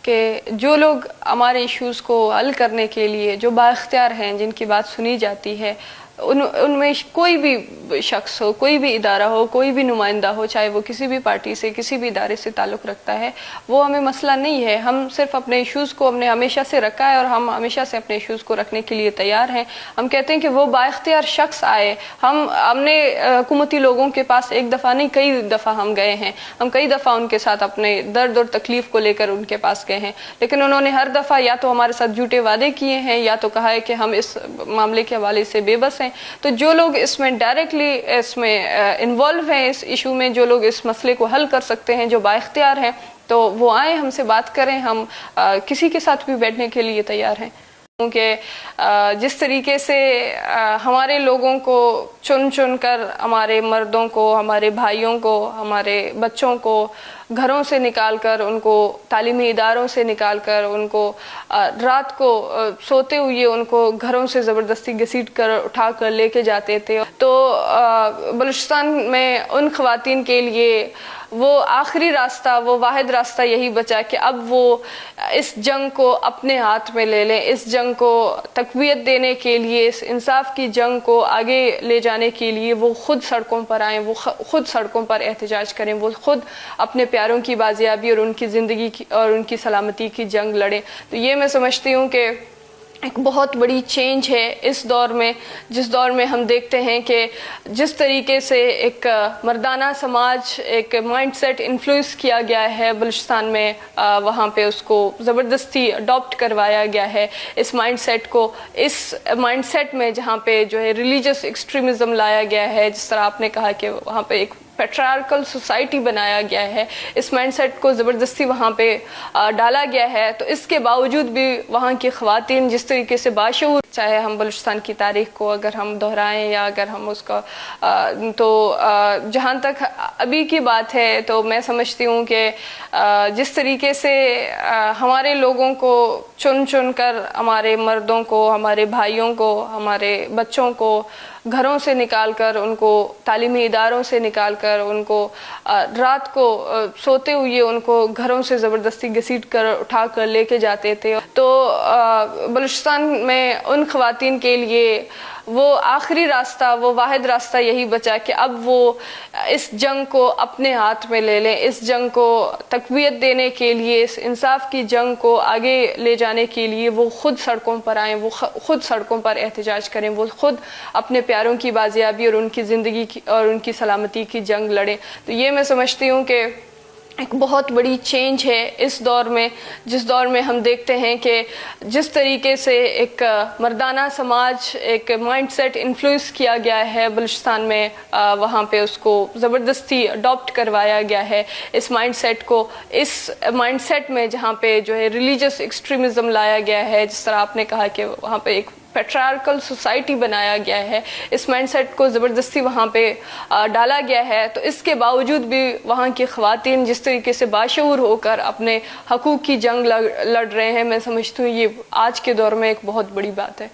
کہ جو لوگ ہمارے ایشوز کو حل کرنے کے لیے جو بااختیار ہیں، جن کی بات سنی جاتی ہے، ان میں کوئی بھی شخص ہو، کوئی بھی ادارہ ہو، کوئی بھی نمائندہ ہو، چاہے وہ کسی بھی پارٹی سے، کسی بھی ادارے سے تعلق رکھتا ہے، وہ ہمیں مسئلہ نہیں ہے۔ ہم صرف اپنے ایشوز کو ہم نے ہمیشہ سے رکھا ہے اور ہم ہمیشہ سے اپنے ایشوز کو رکھنے کے لیے تیار ہیں۔ ہم کہتے ہیں کہ وہ بااختیار شخص آئے۔ ہم نے حکومتی لوگوں کے پاس ایک دفعہ نہیں، کئی دفعہ ہم گئے ہیں، ہم کئی دفعہ ان کے ساتھ اپنے درد اور تکلیف کو لے کر ان کے پاس گئے ہیں، لیکن انہوں نے ہر دفعہ یا تو ہمارے ساتھ جھوٹے وعدے کیے ہیں یا تو کہا ہے کہ ہم اس معاملے کے حوالے سے بے بس ہیں۔ تو جو لوگ اس میں ڈائریکٹلی اس میں انوالو ہیں، اس ایشو میں، جو لوگ اس مسئلے کو حل کر سکتے ہیں، جو بااختیار ہیں، تو وہ آئیں، ہم سے بات کریں۔ ہم کسی کے ساتھ بھی بیٹھنے کے لیے تیار ہیں، کیونکہ جس طریقے سے ہمارے لوگوں کو چن چن کر، ہمارے مردوں کو، ہمارے بھائیوں کو، ہمارے بچوں کو گھروں سے نکال کر، ان کو تعلیمی اداروں سے نکال کر، ان کو رات کو سوتے ہوئے ان کو گھروں سے زبردستی گھسیٹ کر اٹھا کر لے کے جاتے تھے، تو بلوچستان میں ان خواتین کے لیے وہ آخری راستہ، وہ واحد راستہ یہی بچا کہ اب وہ اس جنگ کو اپنے ہاتھ میں لے لیں، اس جنگ کو تقویت دینے کے لیے، اس انصاف کی جنگ کو آگے لے جانے کے لیے وہ خود سڑکوں پر آئیں، وہ خود سڑکوں پر احتجاج کریں، وہ خود اپنے پیاروں کی بازیابی اور ان کی زندگی کی اور ان کی سلامتی کی جنگ لڑیں۔ تو یہ میں سمجھتی ہوں کہ ایک بہت بڑی چینج ہے اس دور میں، جس دور میں ہم دیکھتے ہیں کہ جس طریقے سے ایک مردانہ سماج، ایک مائنڈ سیٹ انفلوئنس کیا گیا ہے بلوچستان میں، وہاں پہ اس کو زبردستی اڈاپٹ کروایا گیا ہے، اس مائنڈ سیٹ کو، اس مائنڈ سیٹ میں جہاں پہ جو ہے ریلیجس ایکسٹریمزم لایا گیا ہے، جس طرح آپ نے کہا کہ وہاں پہ ایک پیٹریارکل سوسائٹی بنایا گیا ہے، اس مائنڈ سیٹ کو زبردستی وہاں پہ ڈالا گیا ہے، تو اس کے باوجود بھی وہاں کی خواتین جس طریقے سے باشعور، چاہے ہم بلوچستان کی تاریخ کو اگر ہم دہرائیں یا اگر ہم اس کا تو جہاں تک ابھی کی بات ہے، تو میں سمجھتی ہوں کہ جس طریقے سے ہمارے لوگوں کو چن چن کر، ہمارے مردوں کو، ہمارے بھائیوں کو، ہمارے بچوں کو گھروں سے نکال کر، ان کو تعلیمی اداروں سے نکال کر، ان کو رات کو سوتے ہوئے ان کو گھروں سے زبردستی گھسیٹ کر اٹھا کر لے کے جاتے تھے، تو بلوچستان میں ان خواتین کے لیے وہ آخری راستہ، وہ واحد راستہ یہی بچا کہ اب وہ اس جنگ کو اپنے ہاتھ میں لے لیں، اس جنگ کو تقویت دینے کے لیے، اس انصاف کی جنگ کو آگے لے جانے کے لیے وہ خود سڑکوں پر آئیں، وہ خود سڑکوں پر احتجاج کریں، وہ خود اپنے پیاروں کی بازیابی اور ان کی زندگی کی اور ان کی سلامتی کی جنگ لڑیں۔ تو یہ میں سمجھتی ہوں کہ ایک بہت بڑی چینج ہے اس دور میں، جس دور میں ہم دیکھتے ہیں کہ جس طریقے سے ایک مردانہ سماج، ایک مائنڈ سیٹ انفلوئنس کیا گیا ہے بلوچستان میں، وہاں پہ اس کو زبردستی اڈاپٹ کروایا گیا ہے، اس مائنڈ سیٹ کو، اس مائنڈ سیٹ میں جہاں پہ جو ہے ریلیجس ایکسٹریمزم لایا گیا ہے، جس طرح آپ نے کہا کہ وہاں پہ ایک پیٹریارکل سوسائٹی بنایا گیا ہے، اس مائنڈ سیٹ کو زبردستی وہاں پہ ڈالا گیا ہے، تو اس کے باوجود بھی وہاں کی خواتین جس طریقے سے باشعور ہو کر اپنے حقوق کی جنگ لڑ رہے ہیں، میں سمجھتی ہوں یہ آج کے دور میں ایک بہت بڑی بات ہے۔